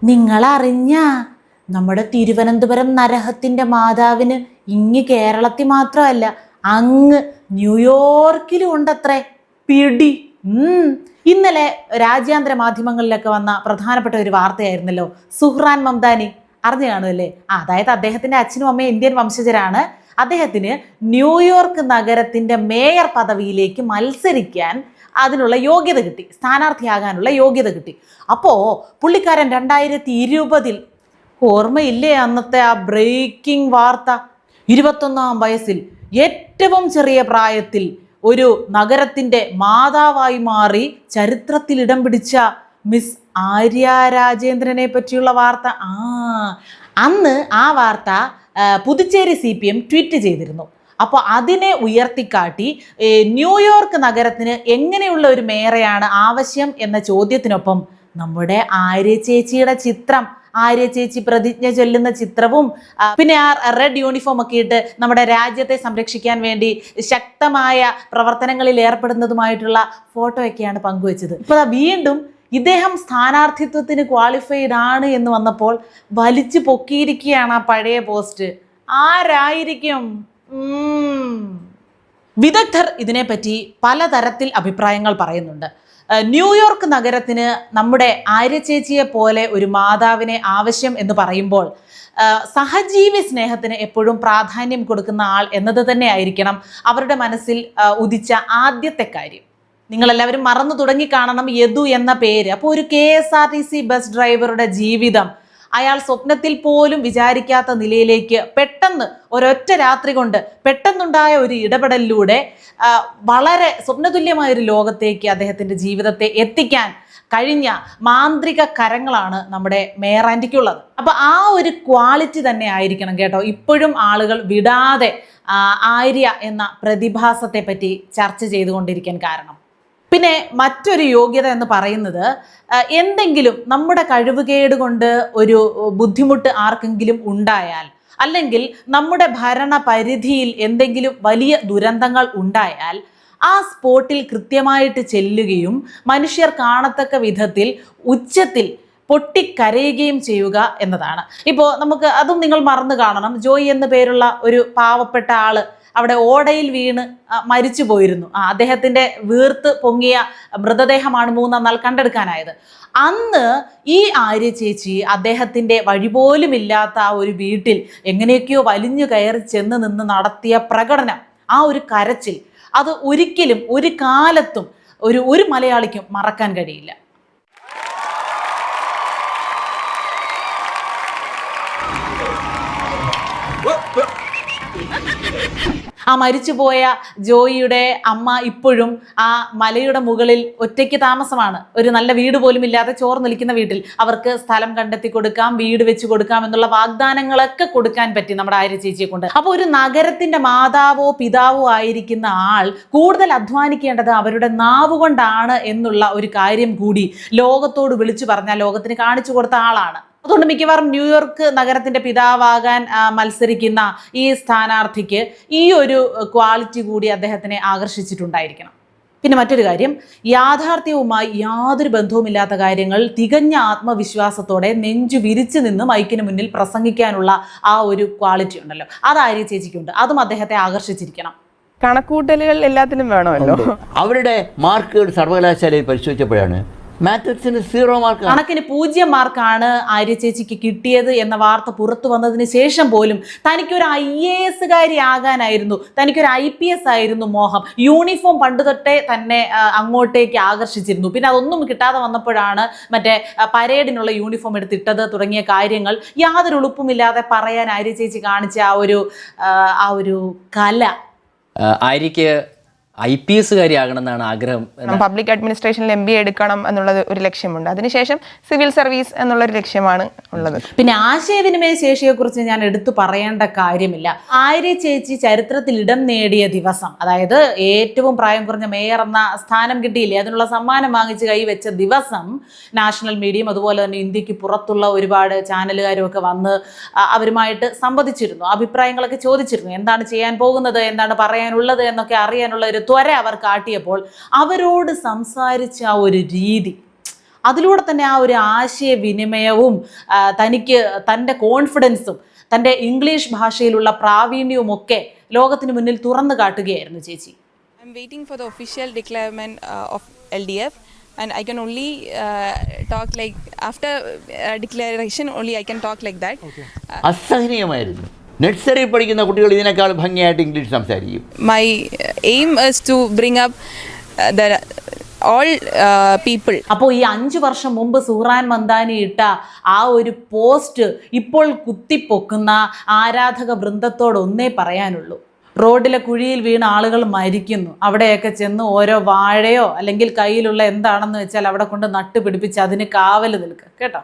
നിങ്ങളറിഞ്ഞ നമ്മുടെ തിരുവനന്തപുരം നരഹത്തിന്റെ മാതാവിന് ഇങ്ങ് കേരളത്തിൽ മാത്രമല്ല അങ്ങ് ന്യൂയോർക്കിലും ഉണ്ടത്രേ പിടി. ഇന്നലെ രാജ്യാന്തര മാധ്യമങ്ങളിലൊക്കെ വന്ന പ്രധാനപ്പെട്ട ഒരു വാർത്തയായിരുന്നല്ലോ. സുഹ്റാൻ മംദാനി അറിഞ്ഞു കാണുമല്ലേ? അതായത് അദ്ദേഹത്തിന്റെ അച്ഛനും അമ്മയും ഇന്ത്യൻ വംശജരാണ്. അദ്ദേഹത്തിന് ന്യൂയോർക്ക് നഗരത്തിന്റെ മേയർ പദവിയിലേക്ക് മത്സരിക്കാൻ അതിനുള്ള യോഗ്യത കിട്ടി, സ്ഥാനാർത്ഥിയാകാനുള്ള യോഗ്യത കിട്ടി. അപ്പോൾ പുള്ളിക്കാരൻ 2020 ഓർമ്മയില്ലേ അന്നത്തെ ആ ബ്രേക്കിംഗ് വാർത്ത? 21-ാം വയസ്സിൽ ഏറ്റവും ചെറിയ പ്രായത്തിൽ ഒരു നഗരത്തിന്റെ മാതാവായി മാറി ചരിത്രത്തിൽ ഇടം പിടിച്ച മിസ് ആര്യ രാജേന്ദ്രനെ പറ്റിയുള്ള വാർത്ത. അന്ന് ആ വാർത്ത പുതുച്ചേരി CPM ട്വീറ്റ് ചെയ്തിരുന്നു. അപ്പോൾ അതിനെ ഉയർത്തിക്കാട്ടി ന്യൂയോർക്ക് നഗരത്തിന് എങ്ങനെയുള്ള ഒരു മേയറെയാണ് ആവശ്യം എന്ന ചോദ്യത്തിനൊപ്പം നമ്മുടെ ആര്യ ചേച്ചിയുടെ ചിത്രം, ആര്യ ചേച്ചി പ്രതിജ്ഞ ചൊല്ലുന്ന ചിത്രവും പിന്നെ ആ റെഡ് യൂണിഫോം ഒക്കെ ഇട്ട് നമ്മുടെ രാജ്യത്തെ സംരക്ഷിക്കാൻ വേണ്ടി ശക്തമായ പ്രവർത്തനങ്ങളിൽ ഏർപ്പെടുന്നതുമായിട്ടുള്ള ഫോട്ടോയൊക്കെയാണ് പങ്കുവച്ചത്. ഇപ്പോൾ വീണ്ടും ഇദ്ദേഹം സ്ഥാനാർത്ഥിത്വത്തിന് ക്വാളിഫൈഡ് ആണ് എന്ന് വന്നപ്പോൾ വലിച്ചു പൊക്കിയിരിക്കുകയാണ് ആ പഴയ പോസ്റ്റ്. ആരായിരിക്കും? വിദഗ്ധർ ഇതിനെപ്പറ്റി പലതരത്തിൽ അഭിപ്രായങ്ങൾ പറയുന്നുണ്ട്. ന്യൂയോർക്ക് നഗരത്തിന് നമ്മുടെ ആര്യ ചേച്ചിയെ പോലെ ഒരു മാതാവിനെ ആവശ്യം എന്ന് പറയുമ്പോൾ സഹജീവി സ്നേഹത്തിന് എപ്പോഴും പ്രാധാന്യം കൊടുക്കുന്ന ആൾ എന്നത് തന്നെ ആയിരിക്കണം അവരുടെ മനസ്സിൽ ഉദിച്ച ആദ്യത്തെ കാര്യം. നിങ്ങളെല്ലാവരും മറന്നു തുടങ്ങി കാണണം യദു എന്ന പേര്. അപ്പോൾ ഒരു KSRTC ബസ് ഡ്രൈവറുടെ ജീവിതം അയാൾ സ്വപ്നത്തിൽ പോലും വിചാരിക്കാത്ത നിലയിലേക്ക് പെട്ടെന്ന് ഒരൊറ്റ രാത്രി കൊണ്ട് പെട്ടെന്നുണ്ടായ ഒരു ഇടപെടലിലൂടെ വളരെ സ്വപ്നതുല്യമായൊരു ലോകത്തേക്ക് അദ്ദേഹത്തിൻ്റെ ജീവിതത്തെ എത്തിക്കാൻ കഴിഞ്ഞ മാന്ത്രിക കരങ്ങളാണ് നമ്മുടെ മേയർ ആൻറ്റിക്കുള്ളത്. അപ്പോൾ ആ ഒരു ക്വാളിറ്റി തന്നെ ആയിരിക്കണം കേട്ടോ ഇപ്പോഴും ആളുകൾ വിടാതെ ആര്യ എന്ന പ്രതിഭാസത്തെ പറ്റി ചർച്ച ചെയ്തുകൊണ്ടിരിക്കാൻ കാരണം. പിന്നെ മറ്റൊരു യോഗ്യത എന്ന് പറയുന്നത് എന്തെങ്കിലും നമ്മുടെ കഴിവുകേട് കൊണ്ട് ഒരു ബുദ്ധിമുട്ട് ആർക്കെങ്കിലും ഉണ്ടായാൽ, അല്ലെങ്കിൽ നമ്മുടെ ഭരണ പരിധിയിൽ എന്തെങ്കിലും വലിയ ദുരന്തങ്ങൾ ഉണ്ടായാൽ ആ സ്പോട്ടിൽ കൃത്യമായിട്ട് ചെല്ലുകയും മനുഷ്യർ കാണത്തക്ക വിധത്തിൽ ഉച്ചത്തിൽ പൊട്ടിക്കരയുകയും ചെയ്യുക എന്നതാണ്. ഇപ്പോൾ നമുക്ക് അതും നിങ്ങൾ മറന്നു കാണണം. ജോയി എന്ന പേരുള്ള ഒരു പാവപ്പെട്ട ആള് അവിടെ ഓടയിൽ വീണ് മരിച്ചു പോയിരുന്നു. അദ്ദേഹത്തിൻ്റെ വീർത്ത് പൊങ്ങിയ മൃതദേഹമാണ് 3-ാം നാൾ കണ്ടെടുക്കാനായത്. അന്ന് ഈ ആര്യ ചേച്ചി അദ്ദേഹത്തിൻ്റെ വഴിപോലുമില്ലാത്ത ആ ഒരു വീട്ടിൽ എങ്ങനെയൊക്കെയോ വലിഞ്ഞു കയറി ചെന്ന് നിന്ന് നടത്തിയ പ്രകടനം, ആ ഒരു കരച്ചിൽ, അത് ഒരിക്കലും ഒരു കാലത്തും ഒരു മലയാളിക്കും മറക്കാൻ കഴിയില്ല. ആ മരിച്ചുപോയ ജോയിയുടെ അമ്മ ഇപ്പോഴും ആ മലയുടെ മുകളിൽ ഒറ്റയ്ക്ക് താമസമാണ്. ഒരു നല്ല വീട് പോലും ഇല്ലാതെ ചോർന്ന് നിൽക്കുന്ന വീട്ടിൽ അവർക്ക് സ്ഥലം കണ്ടെത്തി കൊടുക്കാം, വീട് വെച്ച് കൊടുക്കാം എന്നുള്ള വാഗ്ദാനങ്ങളൊക്കെ കൊടുക്കാൻ പറ്റി നമ്മുടെ ആര്യ ചേച്ചിയെ കൊണ്ട്. അപ്പോൾ ഒരു നഗരത്തിന്റെ മാതാവോ പിതാവോ ആയിരിക്കുന്ന ആൾ കൂടുതൽ അധ്വാനിക്കേണ്ടത് അവരുടെ നാവ് കൊണ്ടാണ് എന്നുള്ള ഒരു കാര്യം കൂടി ലോകത്തോട് വിളിച്ചു പറഞ്ഞാൽ ലോകത്തിന് കാണിച്ചു കൊടുത്ത ആളാണ്. അതുകൊണ്ട് മിക്കവാറും ന്യൂയോർക്ക് നഗരത്തിന്റെ പിതാവാകാൻ മത്സരിക്കുന്ന ഈ സ്ഥാനാർത്ഥിക്ക് ഈ ഒരു ക്വാളിറ്റി കൂടി അദ്ദേഹത്തിനെ ആകർഷിച്ചിട്ടുണ്ടായിരിക്കണം. പിന്നെ മറ്റൊരു കാര്യം, യാഥാർത്ഥ്യവുമായി യാതൊരു ബന്ധവുമില്ലാത്ത കാര്യങ്ങൾ തികഞ്ഞ ആത്മവിശ്വാസത്തോടെ നെഞ്ചു വിരിച്ചു നിന്ന് മൈക്കിന് മുന്നിൽ പ്രസംഗിക്കാനുള്ള ആ ഒരു ക്വാളിറ്റി ഉണ്ടല്ലോ, അത് ആര്യ ചേച്ചിക്കുണ്ട്. അതും അദ്ദേഹത്തെ ആകർഷിച്ചിരിക്കണം. കണക്കൂട്ടലുകൾ എല്ലാത്തിനും വേണമല്ലോ. അവരുടെ മാർക്കുകൾ സർവകലാശാലയിൽ പരിശോധിച്ചപ്പോഴാണ് മാത്തസിന് 0 മാർക്ക്, കണക്കിന് 0 മാർക്കാണ് ആര്യ ചേച്ചിക്ക് കിട്ടിയത് എന്ന വാർത്ത പുറത്തു വന്നതിന് ശേഷം പോലും തനിക്കൊരു IAS ആകാനായിരുന്നു, തനിക്കൊരു IPS ആയിരുന്നു മോഹം. യൂണിഫോം പണ്ട് തൊട്ടേ തന്നെ അങ്ങോട്ടേക്ക് ആകർഷിച്ചിരുന്നു. പിന്നെ അതൊന്നും കിട്ടാതെ വന്നപ്പോഴാണ് മറ്റേ പരേഡിനുള്ള യൂണിഫോം എടുത്തിട്ടത് തുടങ്ങിയ കാര്യങ്ങൾ യാതൊരു ഉളുപ്പുമില്ലാതെ പറയാൻ ആര്യ ചേച്ചി കാണിച്ച ആ ഒരു കല. ആര്യക്ക് IPS ആകണമെന്നാണ് ആഗ്രഹം. പബ്ലിക് അഡ്മിനിസ്ട്രേഷനിൽ MBA എടുക്കണം എന്നുള്ളത് ഒരു ലക്ഷ്യമുണ്ട്. അതിനുശേഷം സിവിൽ സർവീസ് എന്നുള്ളൊരു ലക്ഷ്യമാണ് ഉള്ളത്. പിന്നെ ആശയവിനിമയ ശേഷിയെക്കുറിച്ച് ഞാൻ എടുത്തു പറയേണ്ട കാര്യമില്ല. ആര്യ ചേച്ചി ചരിത്രത്തിൽ ഇടം നേടിയ ദിവസം, അതായത് ഏറ്റവും പ്രായം കുറഞ്ഞ മേയർ എന്ന സ്ഥാനം കിട്ടിയില്ലേ, അതിനുള്ള സമ്മാനം വാങ്ങിച്ച് കൈവച്ച ദിവസം നാഷണൽ മീഡിയയും അതുപോലെ തന്നെ ഇന്ത്യക്ക് പുറത്തുള്ള ഒരുപാട് ചാനലുകാരും ഒക്കെ വന്ന് അവരുമായിട്ട് സംവദിച്ചിരുന്നു, അഭിപ്രായങ്ങളൊക്കെ ചോദിച്ചിരുന്നു. എന്താണ് ചെയ്യാൻ പോകുന്നത്, എന്താണ് പറയാനുള്ളത് എന്നൊക്കെ അറിയാനുള്ള ഒരു ത്വര അവർ കാട്ടിയപ്പോൾ അവരോട് സംസാരിച്ച ആ ഒരു രീതി, അതിലൂടെ തന്നെ ആ ഒരു ആശയവിനിമയവും തനിക്ക് തൻ്റെ കോൺഫിഡൻസും തൻ്റെ ഇംഗ്ലീഷ് ഭാഷയിലുള്ള പ്രാവീണ്യവും ഒക്കെ ലോകത്തിന് മുന്നിൽ തുറന്നു കാട്ടുകയായിരുന്നു ചേച്ചി. I'm waiting for the official declaration of LDF, and I can only talk like after declaration only I can talk like that. അസഹനീയമായിരുന്നു. നഴ്സറി പഠിക്കുന്ന കുട്ടികൾ ഇതിനേക്കാൾ ഭംഗിയായിട്ട് ഇംഗ്ലീഷ് സംസാരിക്കും. My aim is to bring up the all people. അപ്പോൾ ഈ 5 വർഷം മുമ്പ് സുഹ്റാൻ മന്ദാനി ഇട്ട ആ ഒരു പോസ്റ്റ് ഇപ്പോൾ കുത്തിപ്പൊക്കുന്ന ആരാധക വൃന്ദത്തോട് ഒന്നേ പറയാനുള്ളൂ. റോഡിലെ കുഴിയിൽ വീണ ആളുകൾ മരിക്കുന്നു. അവിടെയൊക്കെ ചെന്ന് ഓരോ വാഴയോ അല്ലെങ്കിൽ കയ്യിലുള്ള എന്താണെന്ന് വെച്ചാൽ അവിടെ കൊണ്ട് നട്ടുപിടിപ്പിച്ച് അതിന് കാവൽ നിൽക്കുക കേട്ടോ.